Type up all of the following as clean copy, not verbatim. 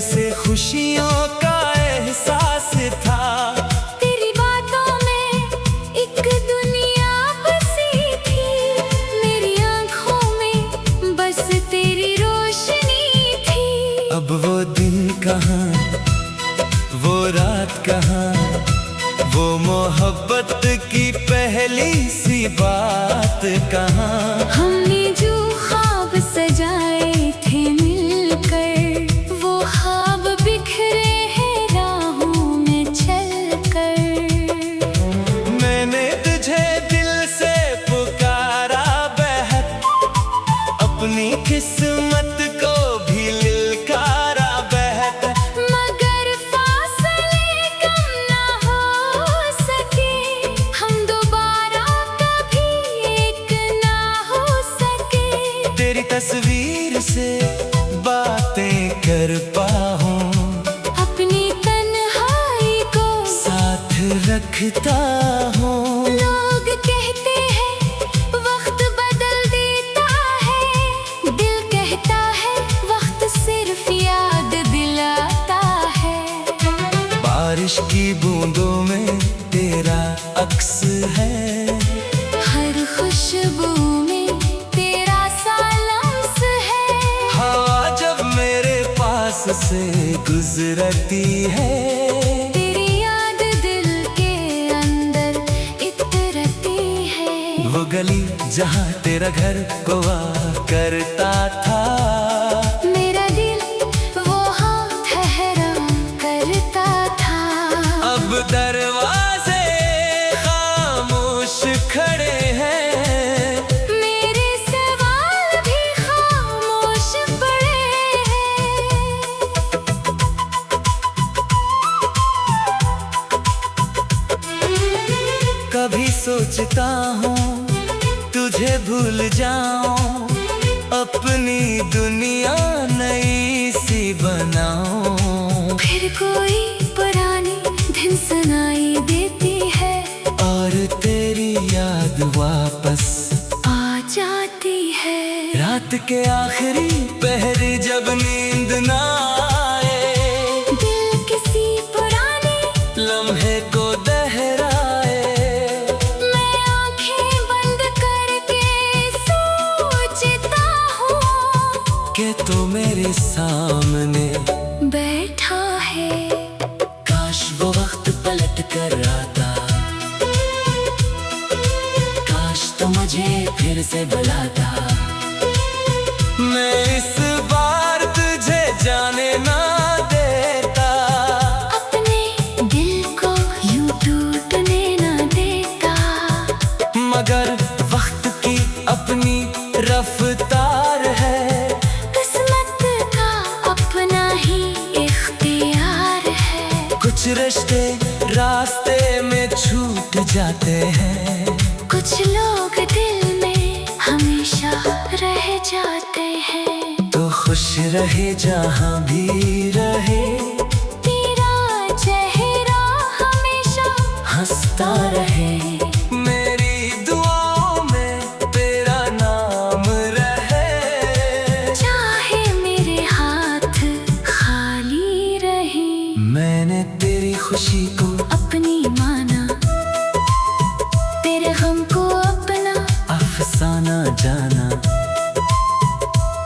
जैसे खुशियों का एहसास था। तेरी बातों में एक दुनिया बसी थी, मेरी आंखों में बस तेरी रोशनी थी। अब वो दिन कहाँ, वो रात कहाँ, वो मोहब्बत की पहली सी बात कहाँ। हमने जो ख्वाब सजाए थे मिलकर, वो ख्वाब बिखरे हैं राहों में चलकर। मैंने तुझे दिल से पुकारा बहक, अपनी किस्मत को भी ललकारा बहक। मगर फासले कम ना हो सके, हम दोबारा कभी एक ना हो सके। तेरी तस्वीर से बातें कर पाऊं, अपनी तन्हाई को साथ रखता हूँ। लोग कहते हैं वक्त बदल देता है, दिल कहता है वक्त सिर्फ याद दिलाता है। बारिश की बूंदों में तेरा अक्स है, हर खुशबू में तेरा सा लम्स है। हवा जब मेरे पास से गुजरती है, तेरी याद दिल के अंदर इतरती है। वो गली जहाँ तेरा घर हुआ करता था, मेरा दिल वहाँ ठहरा करता था। अब दरवाजे खामोश खड़े हैं, मेरे सवाल भी खामोश पड़े हैं। कभी सोचता हूँ तुझे भूल जाऊं, अपनी दुनिया नई सी बनाऊं। फिर कोई पुरानी दिन सुनाई देती है, और तेरी याद वापस आ जाती है। रात के आखिरी पहर जब नींद ना आए, दिल किसी पुराने लम्हे को दोहराए। मैं आंखें बंद करके सोचता हूँ कि तो मेरे सामने बैठा है। काश वो वक्त पलट कर आता, काश तो मुझे फिर से बुलाता। मैं इस बार तुझे जाने ना देता, अपने दिल को यूं टूटने ना देता। मगर वक्त की अपनी रफ्तार है, किस्मत का अपना ही इख्तियार है। कुछ रिश्ते रास्ते में छूट जाते हैं, कुछ लोग दिल में हमेशा रह जाते हैं। तो खुश रहे जहाँ भी रहे, तेरा चेहरा हमेशा हंसता रहे। मेरी दुआओं में तेरा नाम रहे, चाहे मेरे हाथ खाली रहे। मैंने तेरी खुशी को अपनी माना, तेरे गम को अपना अफसाना जाना।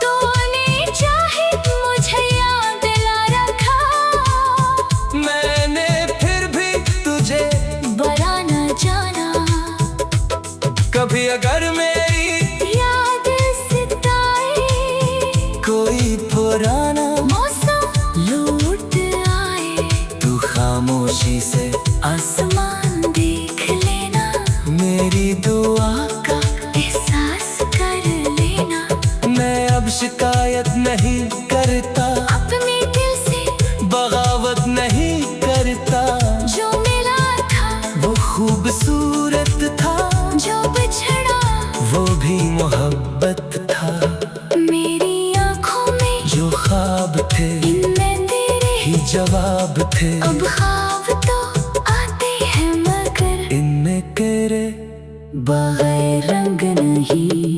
तूने चाहे मुझे याद ला रखा, मैंने फिर भी तुझे बुरा न जाना। कभी अगर मेरी याद सताए, कोई पुराना मौसम लौट आए, तू खामोशी से आसमान देख लेना, मेरी दुआ का एहसास कर लेना। मैं अब शिकायत नहीं करता, अपने दिल से बगावत नहीं करता। जो मिला था वो खूबसूरत था, जो बिछड़ा वो भी मोहब्बत था। मेरी आंखों में जो ख्वाब थे इनमें तेरे ही जवाब थे, अब ख्वाब तो आते हैं मगर इनमें तेरे बगैर रंग नहीं।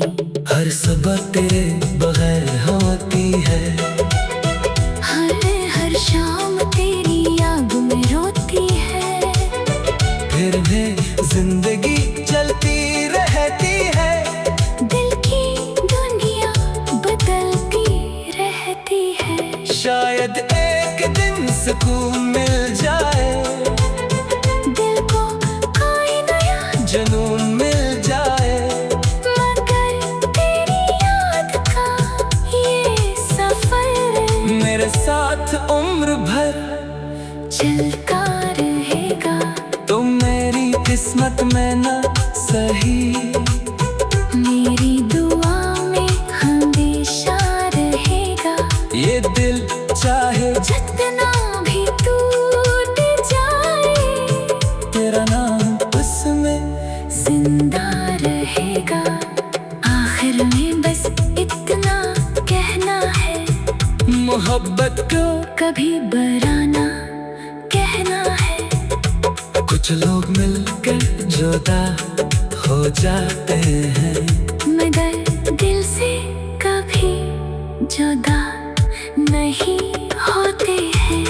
हर सुबह तेरे बगैर होती है, हर सुकून मिल जाए, दिल को कोई नया जुनून मिल जाए। मगर तेरी याद का ये सफर मेरे साथ उम्र भर चलता रहेगा। तुम मेरी किस्मत में न सही, मेरी दुआ में हमेशा रहेगा। ये दिल चाहे जितना भी टूट जाए, तेरा नाम उसमें जिंदा रहेगा। आखिर में बस इतना कहना है, मोहब्बत को कभी बराना कहना है। कुछ लोग मिलकर जुदा हो जाते हैं, मगर दिल से कभी जुदा नहीं होते हैं।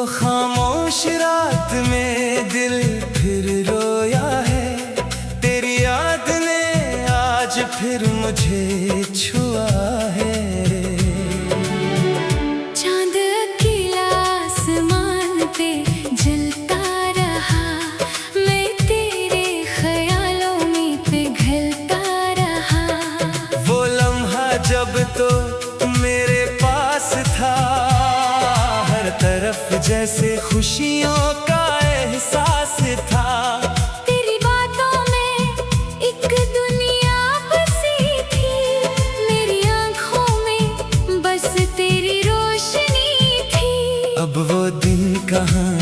खामोश रात में दिल फिर रोया है, तेरी याद ने आज फिर मुझे छुआ है। चांद अकेला आसमान पे जलता रहा, मैं तेरे ख्यालों में पिघलता रहा। वो लम्हा जब तो मेरे पास था, हर तरफ जैसे खुशियों का एहसास था। तेरी बातों में एक दुनिया बसी थी, मेरी आंखों में बस तेरी रोशनी थी। अब वो दिन कहाँ,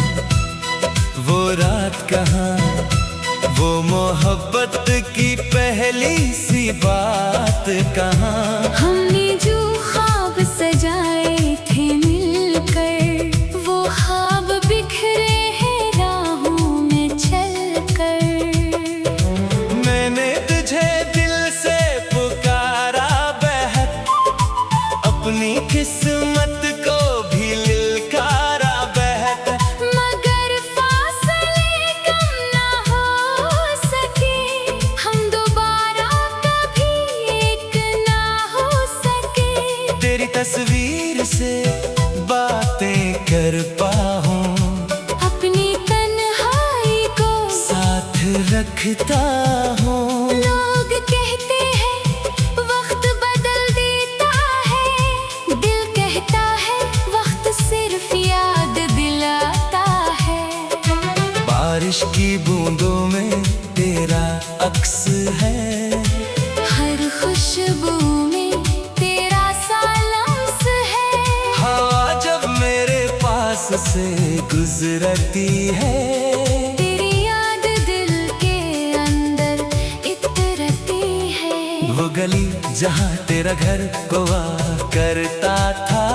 वो रात कहाँ, वो मोहब्बत की पहली सी बात कहाँ। हमने जो ख्वाब सजाए थे मिलकर, वो ख्वाब बिखरे हैं राहों में चलकर। मैंने तुझे दिल से पुकारा बहक, अपनी किस्मत को भी ललकारा बहक। मगर फासले कम ना हो सके, हम दोबारा कभी एक ना हो सके। तेरी तस्वीर से बातें कर पाऊं, अपनी तन्हाई को साथ रखता हूँ। लोग कहते हैं वक्त बदल देता है, दिल कहता है वक्त सिर्फ याद दिलाता है। बारिश की बूंदों में तेरा अक्स है, हर खुशबू में तेरा सा लम्स है। हवा जब मेरे पास से गुजरती है, तेरी याद दिल के अंदर इतरती है। वो गली जहाँ तेरा घर हुआ करता था,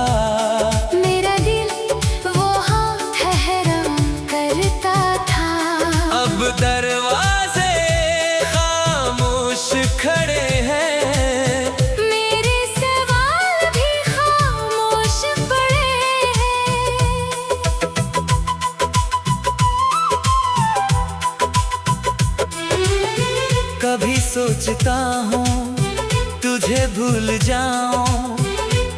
मेरा दिल वहाँ ठहरा करता था। अब दरवाजे खामोश खड़े हैं, मेरे सवाल भी खामोश पड़े हैं। कभी सोचता हूँ तुझे भूल जाऊं,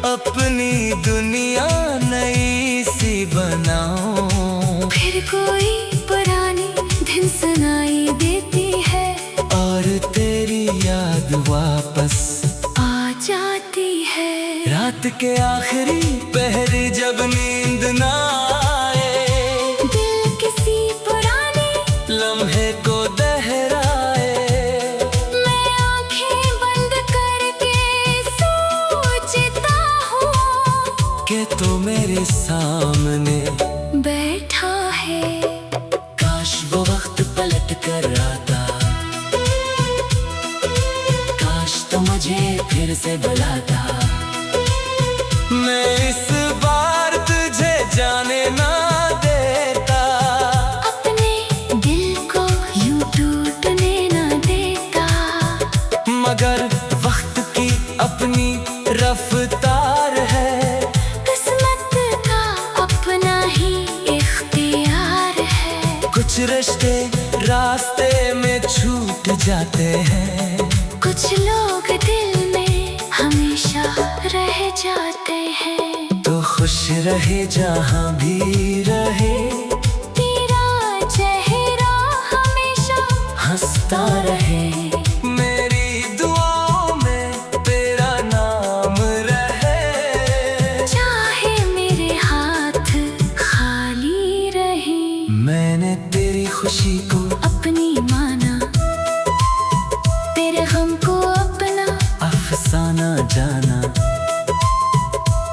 अपनी दुनिया नई सी बनाऊं। फिर कोई पुरानी दिन सुनाई देती है, और तेरी याद वापस आ जाती है। रात के आखिरी पहर जब नींद ना आए, दिल किसी पुराने लम्हे को दोहराए। मैं आंखें बंद करके सोचता हूँ कि तो मेरे सामने बैठा है। काश वो वक्त पलट कर आता, काश तो मुझे फिर से बुलाता। जाते हैं। कुछ लोग दिल में हमेशा रह जाते हैं। तो खुश रहे जहाँ भी रहे, तेरा चेहरा हमेशा हंसता रहे। मेरी दुआओं में तेरा नाम रहे, चाहे मेरे हाथ खाली रहे। मैंने तेरी खुशी को अपनी माना, तेरे गम को अपना अफसाना जाना।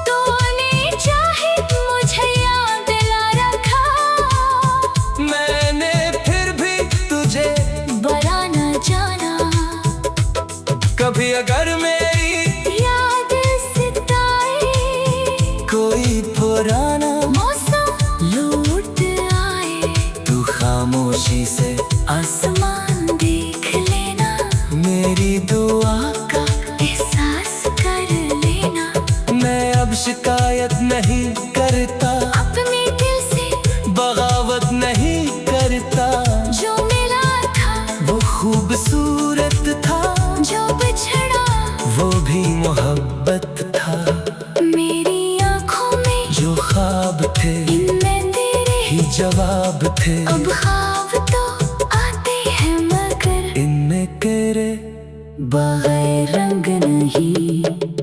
तूने चाहे मुझे याद दिला रखा, मैंने फिर भी तुझे बुरा न जाना। कभी अगर मेरी याद सताए, कोई पुराना मौसम लौट आए, तू खामोशी से आसमान देख लेना। मेरी दुआ का एहसास कर लेना। मैं अब शिकायत नहीं करता, अपने दिल से बगावत नहीं करता। जो मिला था वो खूबसूरत था, जो बिछड़ा वो भी मोहब्बत था। मेरी आँखों में जो ख्वाब थे इनमें तेरे ही जवाब थे। अब ख्वाब तो आते हैं मगर इनमें तेरे बगैर रंग नहीं।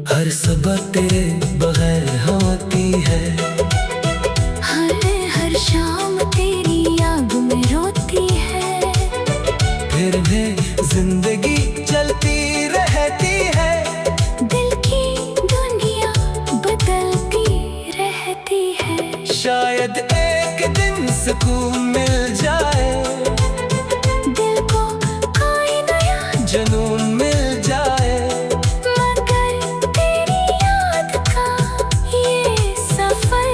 हर सुबह तेरे बगैर होती है। हर शाम तेरी याद में रोती है। फिर भी जिंदगी चलती रहती है, दिल की दुनिया बदलती रहती है। शायद एक दिन सुकून मिल जाए, दिल को कोई नया जुनून मिल जाए। मगर तेरी याद का ये सफर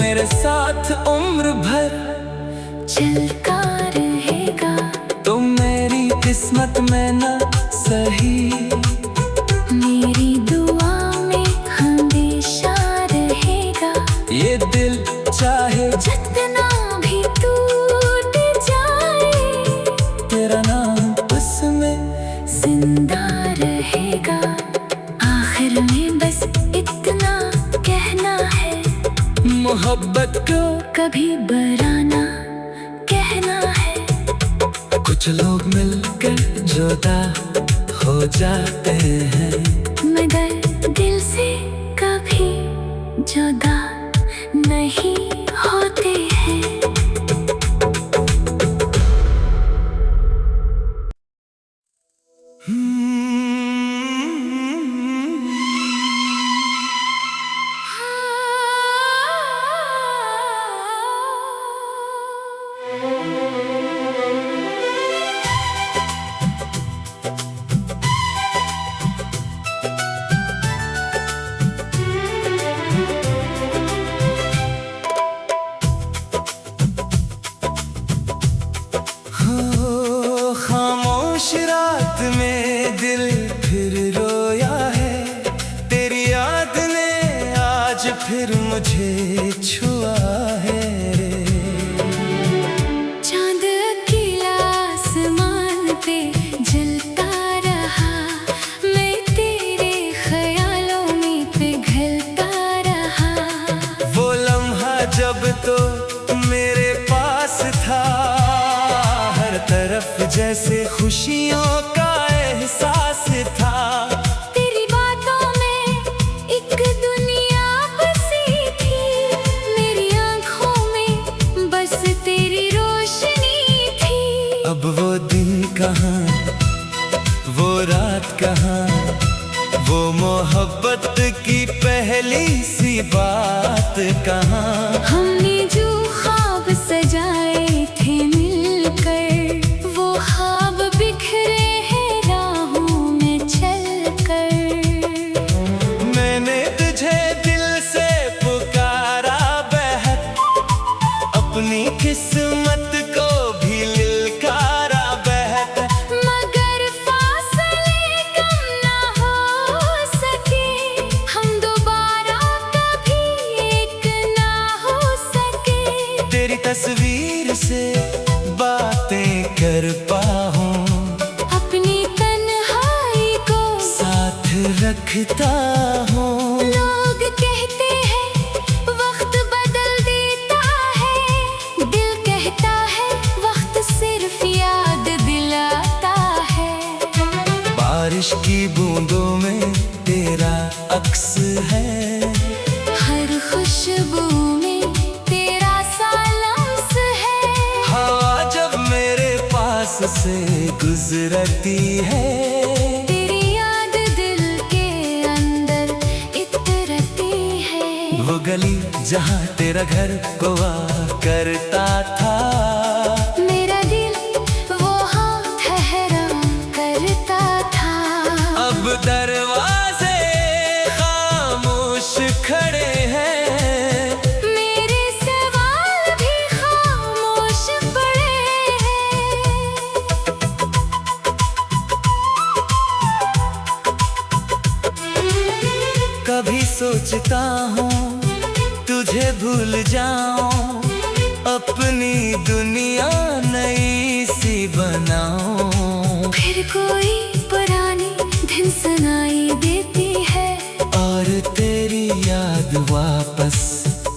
मेरे साथ उम्र भर चलता रहेगा। तुम मेरी किस्मत में न सही, मेरी दुआ में हमेशा रहेगा। ये दिल चाहे जितना भी टूट जाए, तेरा नाम उसमें जिंदा रहेगा। आखिर में बस इतना कहना है, मोहब्बत को कभी बुरा ना कहना है। कुछ लोग मिलकर जुदा हो जाते हैं, मगर दिल से कभी जुदा नहीं होते हैं। खामोश रात में दिल फिर रोया है। तेरी याद ने आज फिर मुझे छुआ है। चांद अकेला आसमान पे जलता रहा, मैं तेरे ख्यालों में पिघलता रहा। वो लम्हा जब तो मेरे पास था, हर तरफ जैसे खुशियों का एहसास था। तेरी बातों में एक दुनिया बसी थी, मेरी आँखों में बस तेरी रोशनी थी। अब वो दिन कहाँ, वो रात कहाँ, वो मोहब्बत की पहली सी बात कहाँ। हमने जो ख्वाब सजाए थे मिलकर, वो ख्वाब बिखरे हैं राहों में चलकर। मैंने तुझे दिल से पुकारा बहक, अपनी किस्मत को भी लिलकारा बहक। मगर फासले कम ना हो सके, हम दोबारा कभी एक ना हो कहता हूँ। लोग कहते हैं वक्त बदल देता है, दिल कहता है वक्त सिर्फ याद दिलाता है। बारिश की बूंदों में तेरा अक्स है, हर खुशबू में तेरा सा लम्स है। हवा जब मेरे पास से गुजरती है, तेरी याद दिल के अंदर इतरती है। वो गली जहाँ तेरा घर हुआ करता था, मेरा दिल वहाँ ठहरा करता था। अब दरवाजे खामोश खड़े हैं, मेरे सवाल भी खामोश पड़े हैं। कभी सोचता हूँ तुझे भूल जाऊं, अपनी दुनिया नई सी बनाऊं। फिर कोई पुरानी दिन सुनाई देती है, और तेरी याद वापस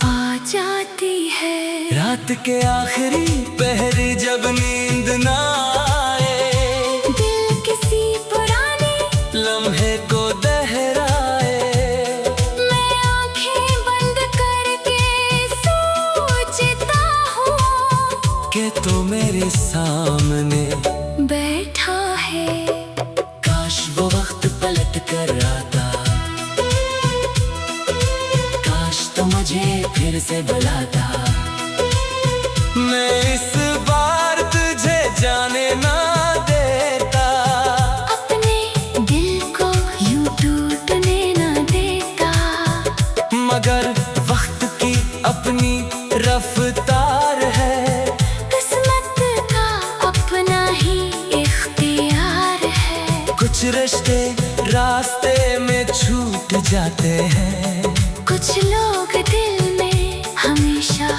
आ जाती है। रात के आखिरी पहर जब नींद ना आए, दिल किसी पुराने लम्हे को दोहराए। मैं आंखें बंद करके सोचता हूँ कि तू मेरे सामने बैठा है। काश वो वक्त पलट कर आता, काश तो मुझे फिर से बुलाता। मैं इस बार तुझे जाने ना देता, अपने दिल को यूं टूटने ना देता। मगर वक्त की अपनी रफ्तार है, किस्मत का अपना ही इख्तियार है। कुछ रिश्ते रास्ते में छूट जाते हैं, कुछ लोग दिल में हमेशा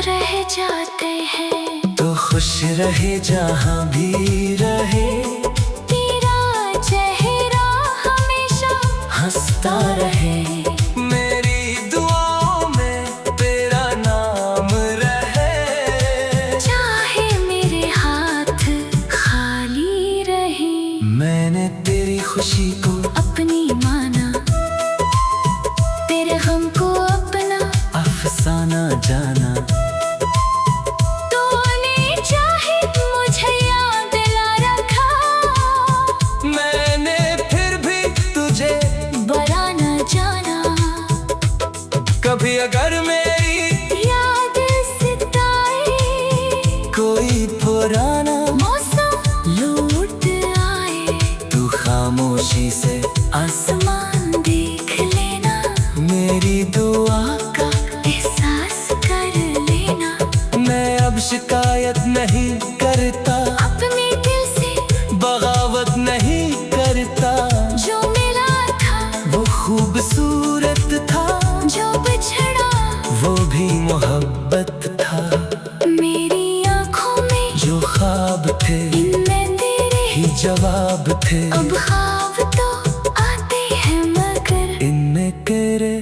रह जाते हैं। तो खुश रहे जहाँ भी रहे, तेरा चेहरा हमेशा हंसता रहे। मेरी दुआओं में तेरा नाम रहे, चाहे मेरे हाथ खाली रहे। मैंने तेरी खुशी को अपनी माना, तेरे गम को अपना अफसाना जाना। तूने चाहे मुझे याद दिला रखा, मैंने फिर भी तुझे बुरा न जाना। कभी अगर मेरी याद सताए, कोई पुराना मौसम लौट आए, तू खामोशी से आसमान देख लेना। मेरी दुआ का एहसास कर लेना। मैं अब शिकायत नहीं करता, अपने दिल से बगावत नहीं करता। जो मिला था वो खूबसूरत था, जो बिछड़ा वो भी मोहब्बत था। मेरी आँखों में जो ख्वाब थे इनमें तेरे ही जवाब थे, अब ख्वाब तो आते हैं मगर इनमें तेरे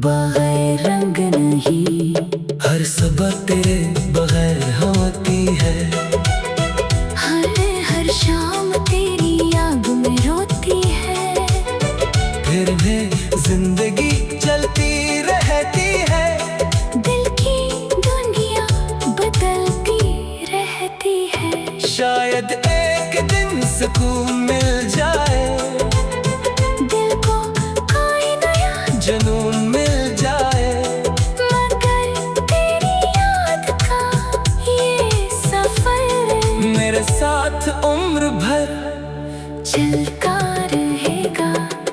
बगैर रंग नहीं। हर सुबह तेरे बगैर होती है, हर शाम तेरी याद में रोती है। फिर भी जिंदगी चलती रहती है, दिल की दुनिया बदलती रहती है। शायद एक दिन सुकून मिल जाए, दिल को कोई नया जुनून मिल जाए। मगर तेरी याद का ये सफर मेरे साथ उम्र भर चलता रहेगा।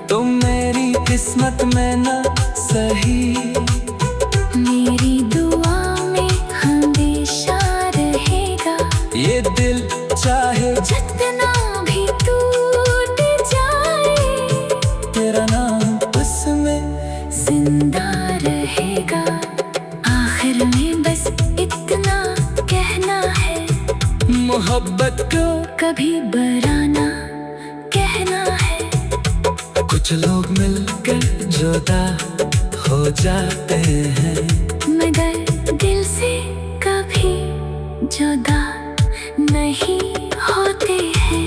तुम मेरी किस्मत में न सही, मेरी दुआ में हमेशा रहेगा। ये दिल चाहे जितना भी टूट जाए, तेरा नाम उसमें जिंदा रहेगा। आखिर में बस इतना कहना है, मोहब्बत को कभी बुरा ना कहना है। कुछ लोग मिल जुदा हो जाते हैं, मगर दिल से कभी जुदा नहीं होते हैं।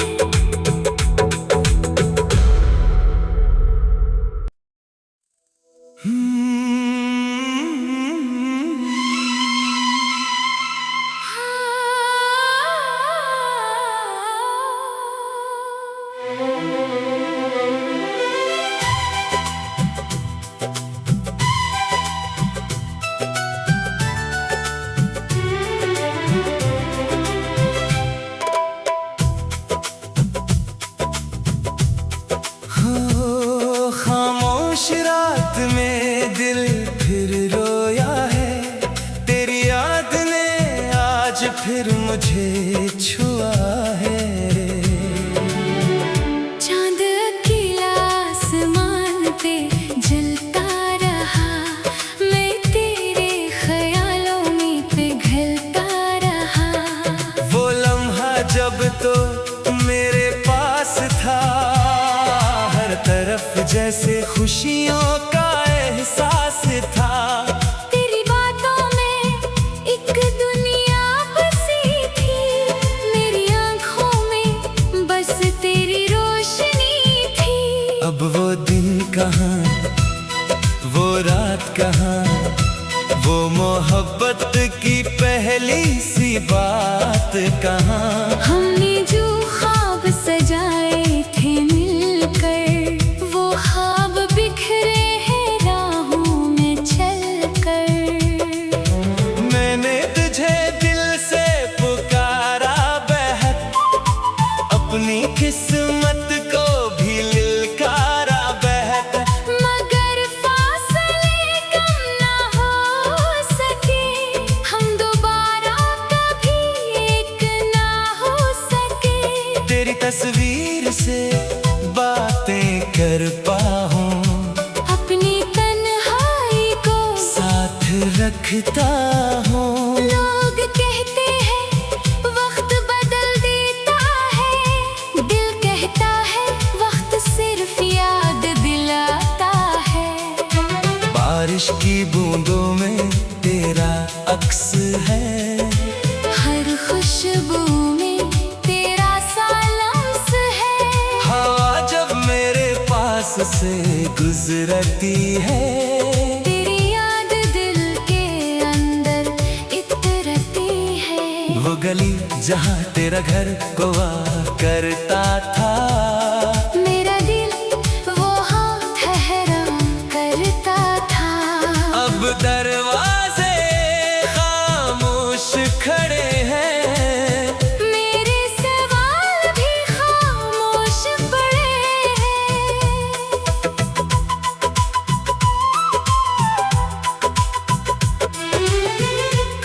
खामोश रात में दिल फिर रोया है, तेरी याद ने आज फिर मुझे छुआ है। चांद अकेला आसमान पे जलता रहा, मैं तेरे ख्यालों में पिघलता रहा। वो लम्हा जब तो मेरे पास था, हर तरफ जैसे खुशियों का एहसास था। तेरी बातों में एक दुनिया बसी थी, मेरी आंखों में बस तेरी रोशनी थी। अब वो दिन कहाँ, वो रात कहाँ, वो मोहब्बत की पहली सी बात कहाँ। हमने जो ख्वाब सजाए थे मिलकर, वो ख्वाब बिखरे हैं राहों में चलकर। मैंने तुझे दिल से पुकारा बहक, अपनी किस्मत को भी ललकारा बहक, मगर फासले कम ना हो सके, हम दोबारा कभी एक ना हो सके। तेरी तस्वीर से बातें कर पाऊं, अपनी तन्हाई को साथ रखता हूँ। लोग कहते हैं वक्त बदल देता है, दिल कहता है वक्त सिर्फ याद दिलाता है। बारिश की बूंदों में तेरा अक्स है, हर खुशबू में तेरा सा लम्स है। हवा जब मेरे पास से गुजरती है, तेरी याद दिल के अंदर इतरती है। वो गली जहाँ तेरा घर हुआ करता था, मेरा दिल वो हाँ ठहरा करता था। अब दरवाजे खामोश खड़े हैं, मेरे सवाल भी खामोश पड़े हैं।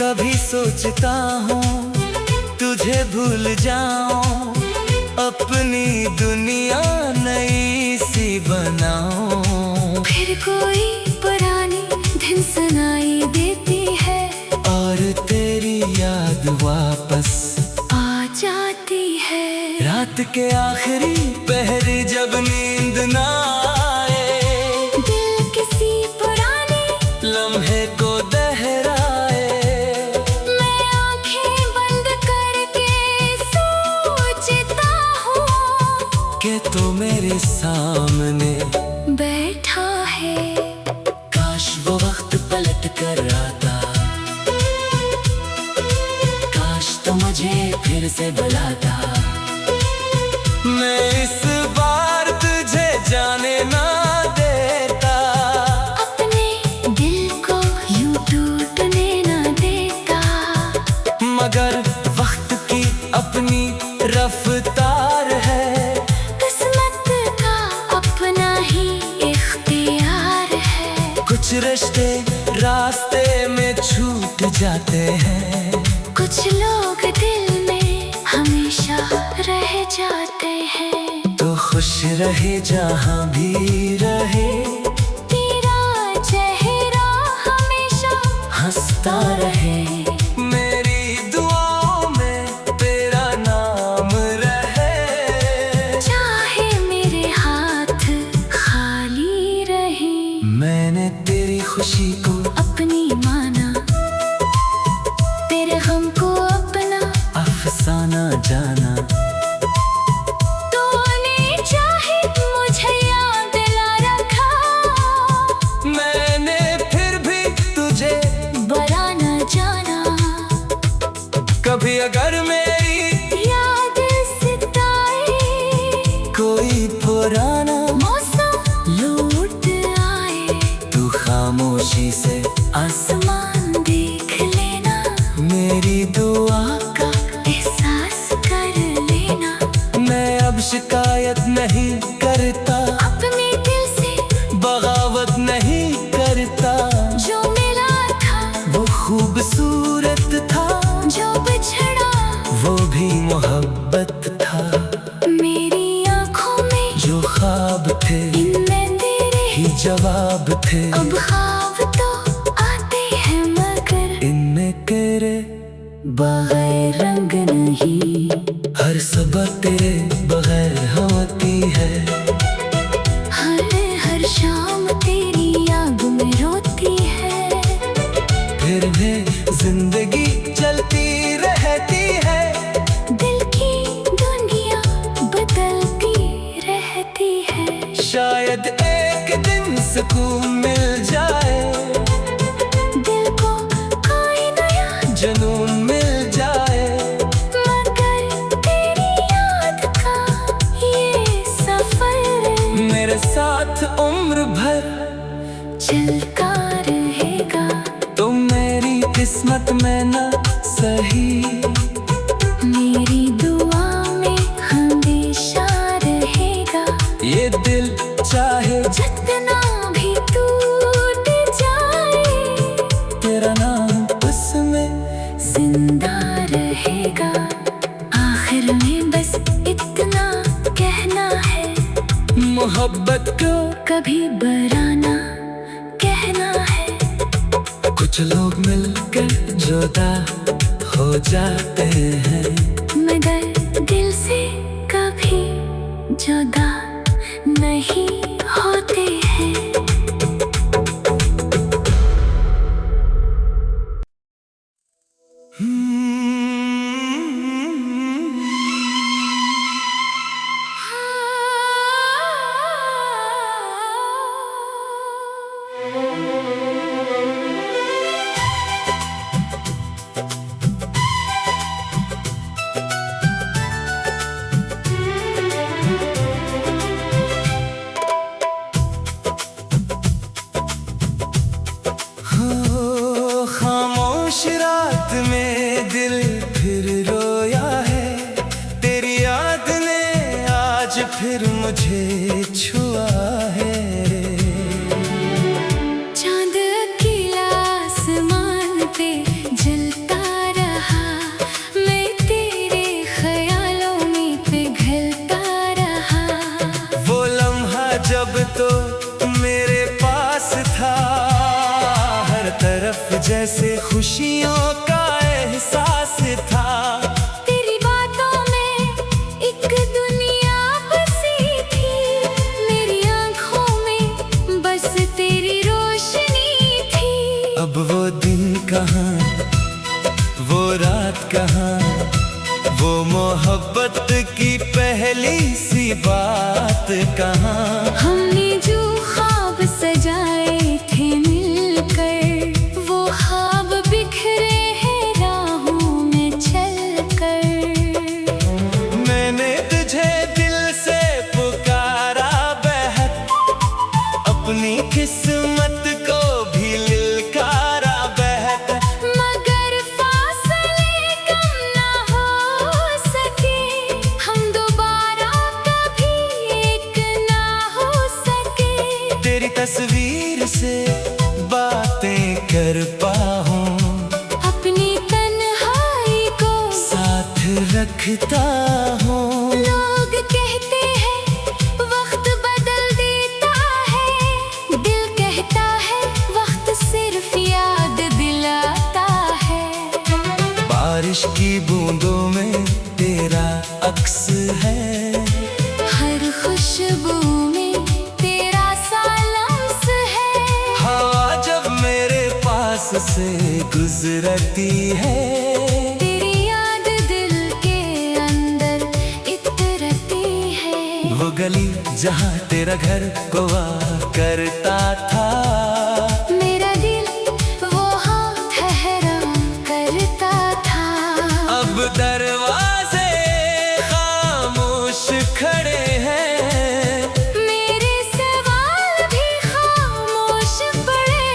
कभी सोचता हूँ तुझे भूल जाऊं, अपनी दुनिया नई सी बनाऊं। फिर कोई पुरानी दिन सुनाई देती है, और तेरी याद वापस आ जाती है। रात के आखिरी पहर जब नींद ना आए, दिल किसी पुराने लम्हे को दोहराए। मैं आंखें बंद करके सोचता हूँ कि तो मेरे सामने बैठा है। काश वो वक्त पलट कर आता, काश तो मुझे फिर से बुलाता। मैं इस बार तुझे जाने ना देता, अपने दिल को यूं टूटने ना देता। मगर वक्त की अपनी रफ्तार है, किस्मत का अपना ही इख्तियार है। कुछ रिश्ते रास्ते में छूट जाते हैं, कुछ लोग दिल में हमेशा रह जाते हैं। तो खुश रहे जहाँ भी रहे, तेरा चेहरा हमेशा हंसता रहे। मेरी दुआओं में तेरा नाम रहे, चाहे मेरे हाथ खाली रहे। खामोशी से आसमान देख लेना, मेरी दुआ का एहसास कर लेना। मैं अब शिकायत नहीं करता, अपने दिल से बगावत नहीं करता। जो मिला था वो खूबसूरत था, जो बिछड़ा वो भी मोहब्बत था। मेरी आँखों में जो ख्वाब थे इनमें तेरे ही जवाब थे। अब ख्वाब तो आते हैं मगर इनमें तेरे बगैर रंग नहीं। हर सबक तेरे बगैर होती है। हर शाम तेरी याद में रोती है। फिर भी जिंदगी चलती रहती है। दिल की दुनिया बदलती रहती है। शायद एक दिन सुकून मिल जाए, दिल को कोई नया जुनून मिल जाए। मगर तेरी याद का ये सफर मेरे साथ उम्र भर चलता रहेगा। तुम मेरी किस्मत में न सही, मेरी दुआ में हमेशा रहेगा। ये दिल चाहे जितना भी टूट जाए तेरा नाम उसमें जिंदा रहेगा। आखिर में बस इतना कहना है, मोहब्बत को कभी बराना कहना है। कुछ लोग मिलकर जुदा हो जाते हैं, मगर दिल से कभी जुदा नहीं होते हैं। खामोश रात में दिल फिर रोया है। तेरी याद ने आज फिर मुझे छुआ है। चांद अकेला आसमान पे जलता रहा, मैं तेरे ख्यालों में पिघलता रहा। वो लम्हा जब तो मेरे पास था, हर तरफ जैसे खुशियों का एहसास था। तेरी बातों में एक दुनिया बसी थी, मेरी आँखों में बस तेरी रोशनी थी। अब वो दिन कहाँ, वो रात कहाँ, वो मोहब्बत की पहली सी बात कहाँ। हमने जो ख्वाब सजाए थे मिलकर, वो ख्वाब बिखरे हैं राहों में चलकर। मैंने तुझे दिल से पुकारा बहक, अपनी किस्मत को भी ललकारा बहक। मगर फासले कम ना हो सके, हम दोबारा कभी एक ना हो सके। तेरी तस्वीर से बातें कर पाऊं, अपनी तन्हाई को साथ रखता हूँ। लोग कहते हैं वक्त बदल देता है, दिल कहता है वक्त सिर्फ याद दिलाता है। बारिश की बूंदों में तेरा अक्स है, हर खुशबू में तेरा सा लम्स है। हवा जब मेरे पास से गुजरती है। तेरी याद दिल के अंदर इतरती है। वो गली जहाँ तेरा घर हुआ करता था, मेरा दिल वहाँ ठहरा करता था। अब दरवाजे खामोश खड़े हैं। मेरे सवाल भी खामोश पड़े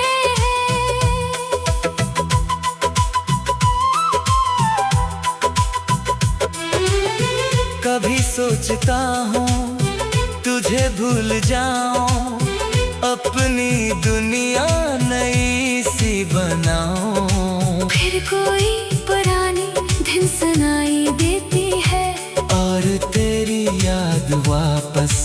सोचता हूँ तुझे भूल जाऊं, अपनी दुनिया नई सी बनाऊं। फिर कोई पुरानी धुन सुनाई देती है और तेरी याद वापस